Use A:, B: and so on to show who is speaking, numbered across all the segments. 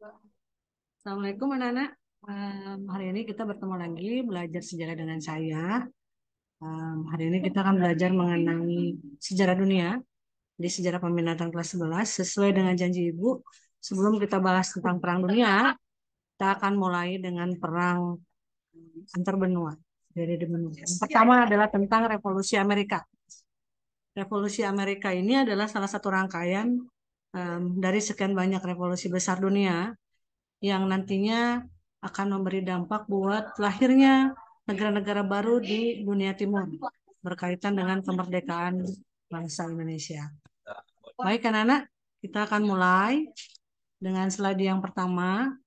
A: Assalamualaikum anak-anak. Hari ini kita bertemu lagi belajar sejarah dengan saya. Hari ini kita akan belajar mengenai sejarah dunia di sejarah peminatan kelas 11. Sesuai dengan janji Ibu, sebelum kita bahas tentang Perang Dunia, kita akan mulai dengan perang antar benua. Dari benua. Yang pertama adalah tentang Revolusi Amerika. Revolusi Amerika ini adalah salah satu rangkaian dari sekian banyak revolusi besar dunia yang nantinya akan memberi dampak buat lahirnya negara-negara baru di dunia timur berkaitan dengan kemerdekaan bangsa Indonesia. Baik anak-anak, kita akan mulai dengan slide yang pertama.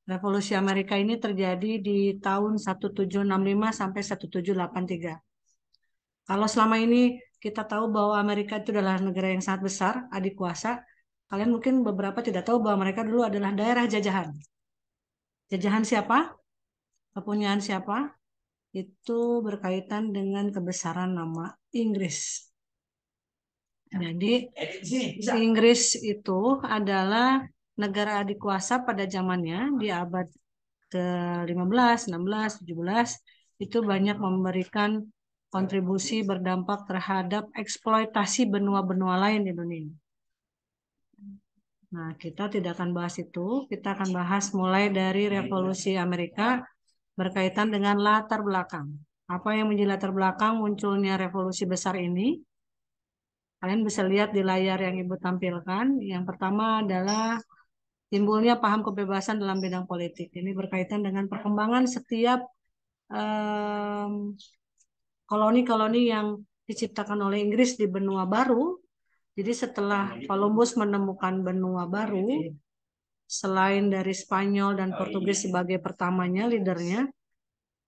A: Revolusi Amerika ini terjadi di tahun 1765 sampai 1783. Kalau selama ini kita tahu bahwa Amerika itu adalah negara yang sangat besar, adik kuasa, kalian mungkin beberapa tidak tahu bahwa mereka dulu adalah daerah jajahan. Jajahan siapa? Kepunyaan siapa? Itu berkaitan dengan kebesaran nama Inggris. Jadi Inggris itu adalah negara adik kuasa pada zamannya di abad ke-15, 16, 17 itu banyak memberikan kontribusi berdampak terhadap eksploitasi benua-benua lain di dunia. Nah, kita tidak akan bahas itu, kita akan bahas mulai dari Revolusi Amerika berkaitan dengan latar belakang. Apa yang menjadi latar belakang munculnya revolusi besar ini? Kalian bisa lihat di layar yang Ibu tampilkan. Yang pertama adalah timbulnya paham kebebasan dalam bidang politik. Ini berkaitan dengan perkembangan setiap koloni-koloni yang diciptakan oleh Inggris di benua baru. Jadi setelah Columbus menemukan benua baru, selain dari Spanyol dan Portugis sebagai pertamanya, leadernya,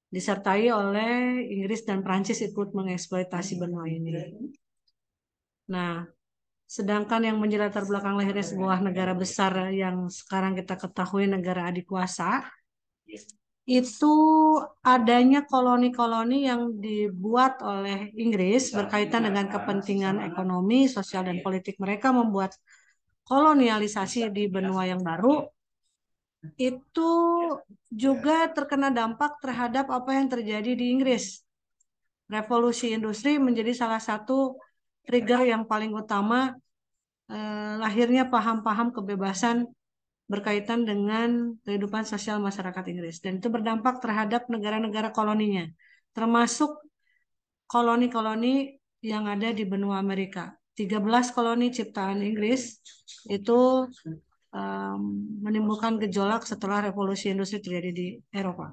A: disertai oleh Inggris dan Prancis ikut mengeksploitasi benua ini. Nah, sedangkan yang menjadi latar belakang lahirnya sebuah negara besar yang sekarang kita ketahui negara adik kuasa, itu adanya koloni-koloni yang dibuat oleh Inggris berkaitan dengan kepentingan ekonomi, sosial, dan politik mereka membuat kolonialisasi di benua yang baru itu juga terkena dampak terhadap apa yang terjadi di Inggris. Revolusi industri menjadi salah satu trigger yang paling utama lahirnya paham-paham kebebasan berkaitan dengan kehidupan sosial masyarakat Inggris. Dan itu berdampak terhadap negara-negara koloninya, termasuk koloni-koloni yang ada di benua Amerika. 13 koloni ciptaan Inggris itu menimbulkan gejolak setelah revolusi industri terjadi di Eropa.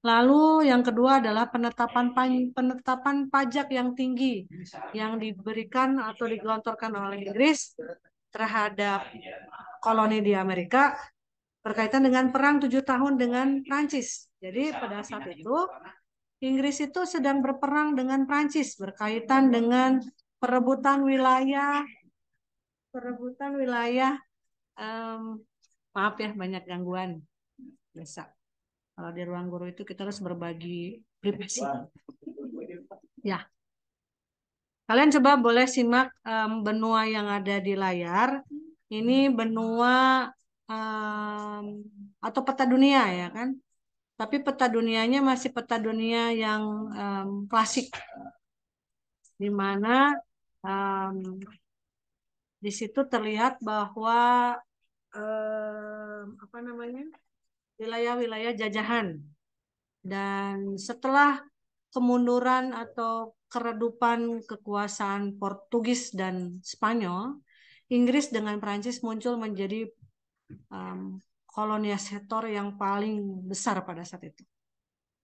A: Lalu yang kedua adalah penetapan pajak yang tinggi yang diberikan atau digelontorkan oleh Inggris terhadap koloni di Amerika berkaitan dengan perang 7 tahun dengan Prancis. Jadi pada saat itu Inggris itu sedang berperang dengan Prancis berkaitan dengan perebutan wilayah, maaf ya banyak gangguan biasa. Kalau di ruang guru itu kita harus berbagi privasi. Ya, kalian coba boleh simak benua yang ada di layar. Ini benua atau peta dunia ya kan? Tapi peta dunianya masih peta dunia yang klasik, di mana di situ terlihat bahwa apa namanya wilayah-wilayah jajahan. Dan setelah kemunduran atau keredupan kekuasaan Portugis dan Spanyol, Inggris dengan Prancis muncul menjadi kolonisator yang paling besar pada saat itu,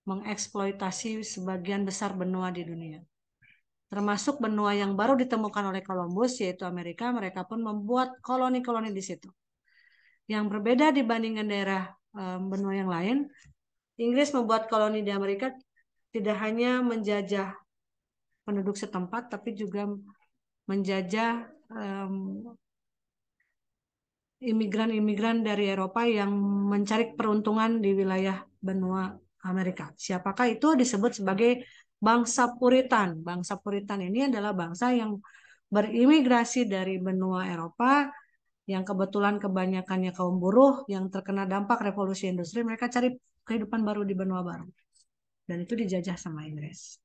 A: mengeksploitasi sebagian besar benua di dunia. Termasuk benua yang baru ditemukan oleh Columbus, yaitu Amerika, mereka pun membuat koloni-koloni di situ. Yang berbeda dibandingkan daerah benua yang lain, Inggris membuat koloni di Amerika tidak hanya menjajah penduduk setempat, tapi juga menjajah imigran-imigran dari Eropa yang mencari peruntungan di wilayah benua Amerika. Siapakah itu? Disebut sebagai bangsa Puritan. Bangsa Puritan ini adalah bangsa yang berimigrasi dari benua Eropa yang kebetulan kebanyakannya kaum buruh yang terkena dampak revolusi industri, mereka cari kehidupan baru di benua baru. Dan itu dijajah sama Inggris.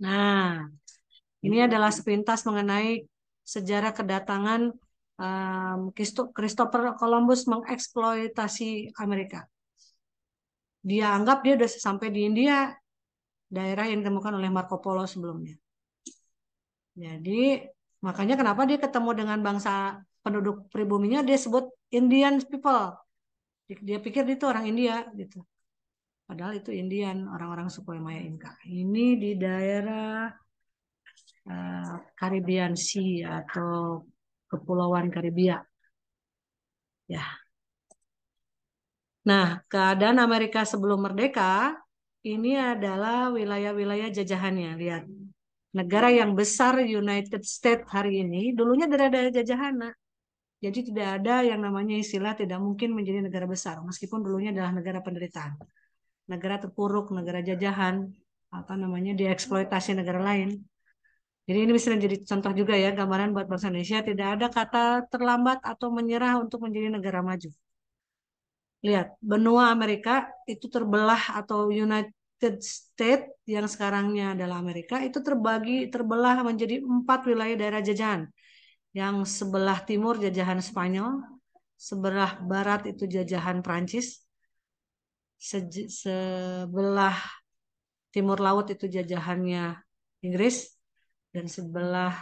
A: Nah, ini adalah sepintas mengenai sejarah kedatangan Christopher Columbus mengeksploitasi Amerika. Dia anggap dia sudah sampai di India, daerah yang ditemukan oleh Marco Polo sebelumnya. Jadi makanya kenapa dia ketemu dengan bangsa penduduk pribuminya, dia sebut Indian people. Dia pikir itu orang India gitu. Padahal itu Indian, orang-orang suku Maya Inca. Ini di daerah Caribbean Sea atau Kepulauan Karibia. Ya. Nah, keadaan Amerika sebelum merdeka ini adalah wilayah-wilayah jajahannya. Lihat, negara yang besar United States hari ini dulunya daerah-daerah jajahan. Jadi tidak ada yang namanya istilah tidak mungkin menjadi negara besar, meskipun dulunya adalah negara penderitaan, negara terpuruk, negara jajahan, apa namanya dieksploitasi negara lain. Jadi ini bisa menjadi contoh juga ya, gambaran buat bangsa Indonesia tidak ada kata terlambat atau menyerah untuk menjadi negara maju. Lihat, benua Amerika itu terbelah atau United States yang sekarangnya adalah Amerika itu terbelah menjadi 4 wilayah daerah jajahan. Yang sebelah timur jajahan Spanyol, sebelah barat itu jajahan Prancis, sebelah timur laut itu jajahannya Inggris, dan sebelah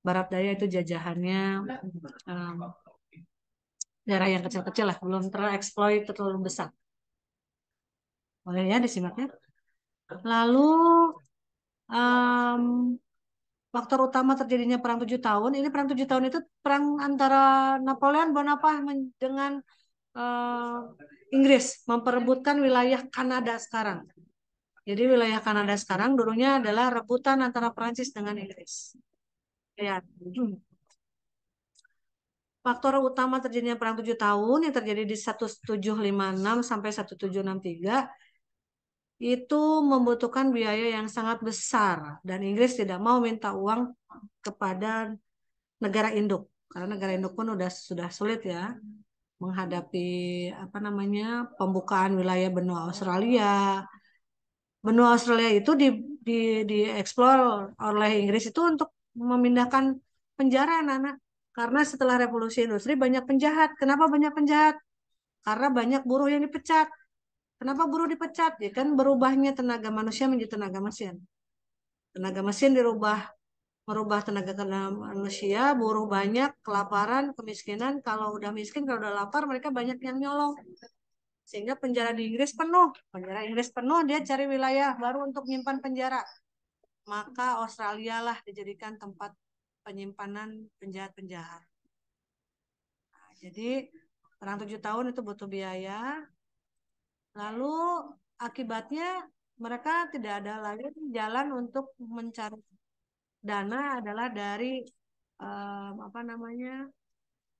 A: barat daya itu jajahannya um, daerah yang kecil-kecil lah, belum tereksploit terlalu besar. Boleh ya disimaknya. Lalu um, faktor utama terjadinya perang 7 tahun, ini perang 7 tahun itu perang antara Napoleon Bonaparte dengan Inggris memperebutkan wilayah Kanada sekarang. Jadi wilayah Kanada sekarang dulunya adalah rebutan antara Prancis dengan Inggris. Lihat. Faktor utama terjadinya perang 7 tahun yang terjadi di 1756 sampai 1763 itu membutuhkan biaya yang sangat besar dan Inggris tidak mau minta uang kepada negara induk karena negara induk pun sudah sulit ya menghadapi apa namanya pembukaan wilayah benua Australia. Benua Australia itu dieksplor oleh Inggris itu untuk memindahkan penjara anak-anak. Karena setelah revolusi industri banyak penjahat. Kenapa banyak penjahat? Karena banyak buruh yang dipecat. Kenapa buruh dipecat? Ya kan berubahnya tenaga manusia menjadi tenaga mesin. Tenaga mesin merubah tenaga manusia, buruh banyak, kelaparan, kemiskinan. Kalau udah miskin, kalau udah lapar, mereka banyak yang nyolong. Sehingga penjara di Inggris penuh. Penjara Inggris penuh, dia cari wilayah baru untuk menyimpan penjara. Maka Australia lah dijadikan tempat penyimpanan penjahat-penjahat. Nah, jadi perang 7 tahun itu butuh biaya. Lalu akibatnya mereka tidak ada lagi jalan untuk mencari dana adalah dari apa namanya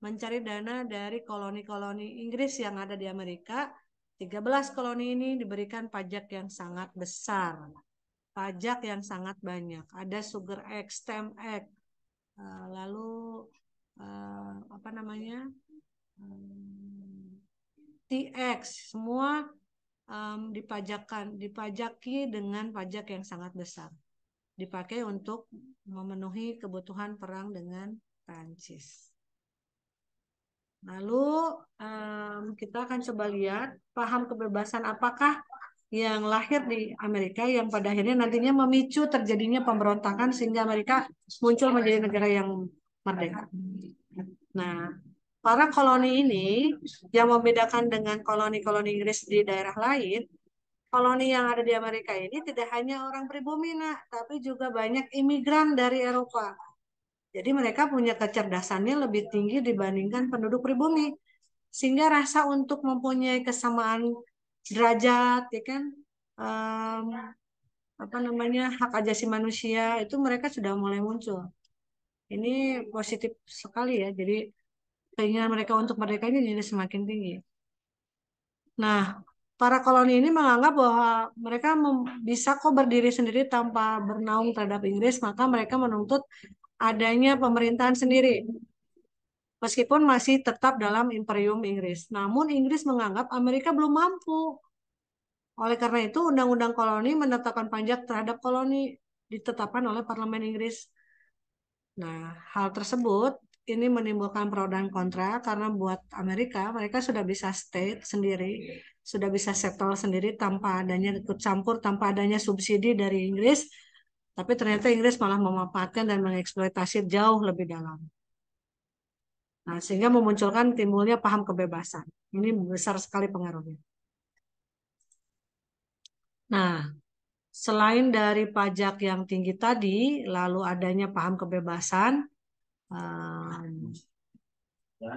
A: mencari dana dari koloni-koloni Inggris yang ada di Amerika. 13 koloni ini diberikan pajak yang sangat besar. Pajak yang sangat banyak. Ada sugar egg, stamp egg, lalu apa namanya TX, semua dipajaki dengan pajak yang sangat besar. Dipakai untuk memenuhi kebutuhan perang dengan Prancis. Lalu kita akan coba lihat paham kebebasan apakah yang lahir di Amerika yang pada akhirnya nantinya memicu terjadinya pemberontakan sehingga Amerika muncul menjadi negara yang merdeka. Nah, para koloni ini yang membedakan dengan koloni-koloni Inggris di daerah lain, koloni yang ada di Amerika ini tidak hanya orang pribumi, tapi juga banyak imigran dari Eropa. Jadi mereka punya kecerdasannya lebih tinggi dibandingkan penduduk pribumi. Sehingga rasa untuk mempunyai kesamaan derajat, ya kan, apa namanya hak asasi manusia itu mereka sudah mulai muncul. Ini positif sekali ya. Jadi keinginan mereka untuk merdeka ini jadi semakin tinggi. Nah, para koloni ini menganggap bahwa mereka bisa kok berdiri sendiri tanpa bernaung terhadap Inggris, maka mereka menuntut adanya pemerintahan sendiri. meskipun masih tetap dalam Imperium Inggris. Namun Inggris menganggap Amerika belum mampu. Oleh karena itu, Undang-Undang Koloni menetapkan pajak terhadap koloni ditetapkan oleh Parlemen Inggris. Nah, hal tersebut ini menimbulkan pro dan kontra karena buat Amerika, mereka sudah bisa state sendiri, sudah bisa settle sendiri tanpa adanya ikut campur, tanpa adanya subsidi dari Inggris. Tapi ternyata Inggris malah memanfaatkan dan mengeksploitasi jauh lebih dalam. Nah, sehingga memunculkan timbulnya paham kebebasan. Ini besar sekali pengaruhnya. Nah, selain dari pajak yang tinggi tadi, lalu adanya paham kebebasan,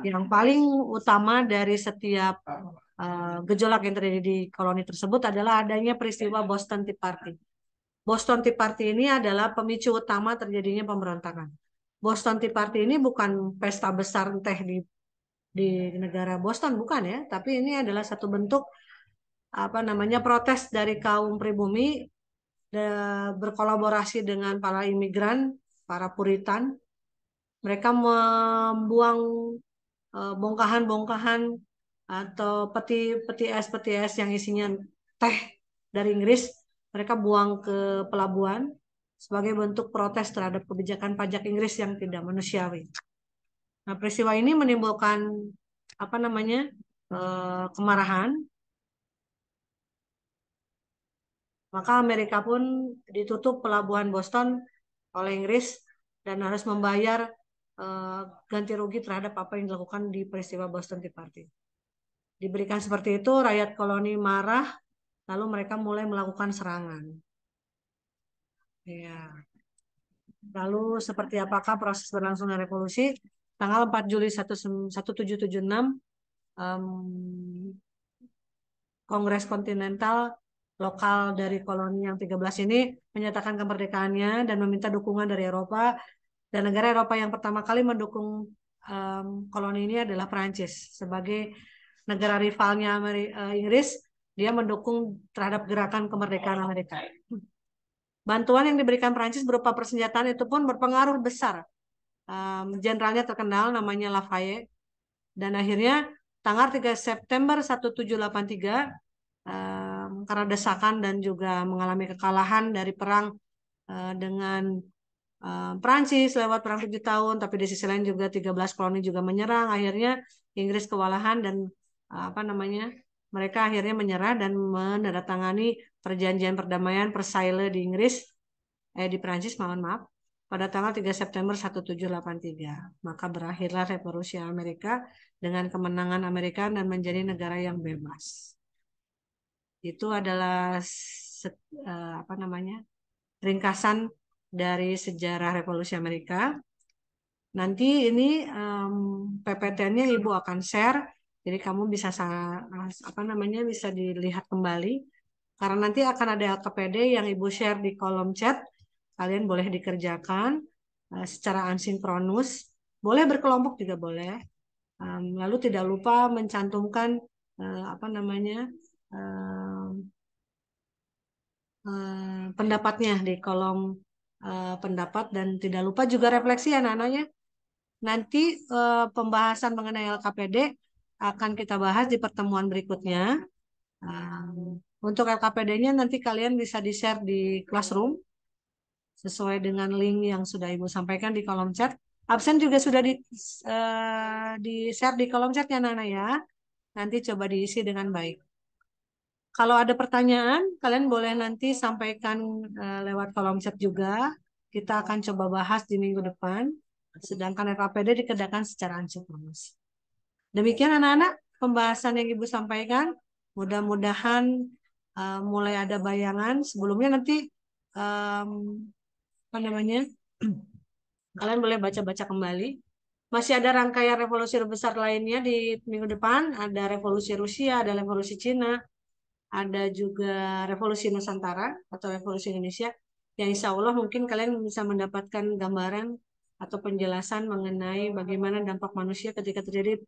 A: yang paling utama dari setiap gejolak yang terjadi di koloni tersebut adalah adanya peristiwa Boston Tea Party. Boston Tea Party ini adalah pemicu utama terjadinya pemberontakan. Boston Tea Party ini bukan pesta besar teh di negara Boston, bukan ya, tapi ini adalah satu bentuk apa namanya protes dari kaum pribumi berkolaborasi dengan para imigran, para Puritan. Mereka membuang bongkahan-bongkahan atau peti es yang isinya teh dari Inggris, mereka buang ke pelabuhan sebagai bentuk protes terhadap kebijakan pajak Inggris yang tidak manusiawi. Nah, peristiwa ini menimbulkan apa namanya kemarahan. Maka Amerika pun ditutup pelabuhan Boston oleh Inggris dan harus membayar eh, ganti rugi terhadap apa yang dilakukan di peristiwa Boston Tea Party. Diberikan seperti itu, rakyat koloni marah, lalu mereka mulai melakukan serangan. Ya. Lalu seperti apakah proses berlangsungnya revolusi? Tanggal 4 Juli 1776, Kongres Kontinental lokal dari koloni yang 13 ini menyatakan kemerdekaannya dan meminta dukungan dari Eropa. Dan negara Eropa yang pertama kali mendukung koloni ini adalah Prancis. Sebagai negara rivalnya Inggris, dia mendukung terhadap gerakan kemerdekaan Amerika. Bantuan yang diberikan Prancis berupa persenjataan itu pun berpengaruh besar. Jenderalnya terkenal namanya Lafayette. Dan akhirnya tanggal 3 September 1783, karena desakan dan juga mengalami kekalahan dari perang dengan Prancis lewat perang 7 tahun, tapi di sisi lain juga 13 koloni juga menyerang. Akhirnya Inggris kewalahan dan apa namanya mereka akhirnya menyerah dan menandatangani perjanjian perdamaian Versailles di Inggris, di Prancis, mohon maaf, pada tanggal 3 September 1783. Maka berakhirlah revolusi Amerika dengan kemenangan Amerika dan menjadi negara yang bebas. Itu adalah apa namanya ringkasan dari sejarah revolusi Amerika. Nanti ini PPT-nya Ibu akan share, jadi kamu bisa apa namanya bisa dilihat kembali. Karena nanti akan ada LKPD yang Ibu share di kolom chat. Kalian boleh dikerjakan secara asinkronus. Boleh berkelompok juga boleh. Lalu tidak lupa mencantumkan apa namanya pendapatnya di kolom pendapat dan tidak lupa juga refleksi anak-anaknya. Nanti pembahasan mengenai LKPD akan kita bahas di pertemuan berikutnya. Untuk LKPD-nya nanti kalian bisa di-share di Classroom sesuai dengan link yang sudah Ibu sampaikan di kolom chat. Absen juga sudah di-share di kolom chatnya Nana ya. Nanti coba diisi dengan baik. Kalau ada pertanyaan, kalian boleh nanti sampaikan lewat kolom chat juga. Kita akan coba bahas di minggu depan. Sedangkan LKPD dikerjakan secara asinkronus. Demikian anak-anak pembahasan yang Ibu sampaikan. Mudah-mudahan mulai ada bayangan. Sebelumnya nanti apa namanya? Kalian boleh baca-baca kembali. Masih ada rangkaian revolusi besar lainnya di minggu depan. Ada revolusi Rusia, ada revolusi Cina, ada juga revolusi Nusantara atau revolusi Indonesia. Yang insya Allah mungkin kalian bisa mendapatkan gambaran atau penjelasan mengenai bagaimana dampak manusia ketika terjadi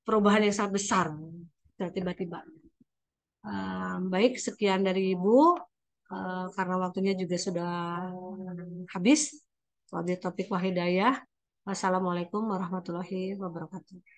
A: perubahan yang sangat besar tiba-tiba. Baik, sekian dari Ibu. Karena waktunya juga sudah habis. Wabillahi taufiq wal hidayah. Wassalamualaikum warahmatullahi wabarakatuh.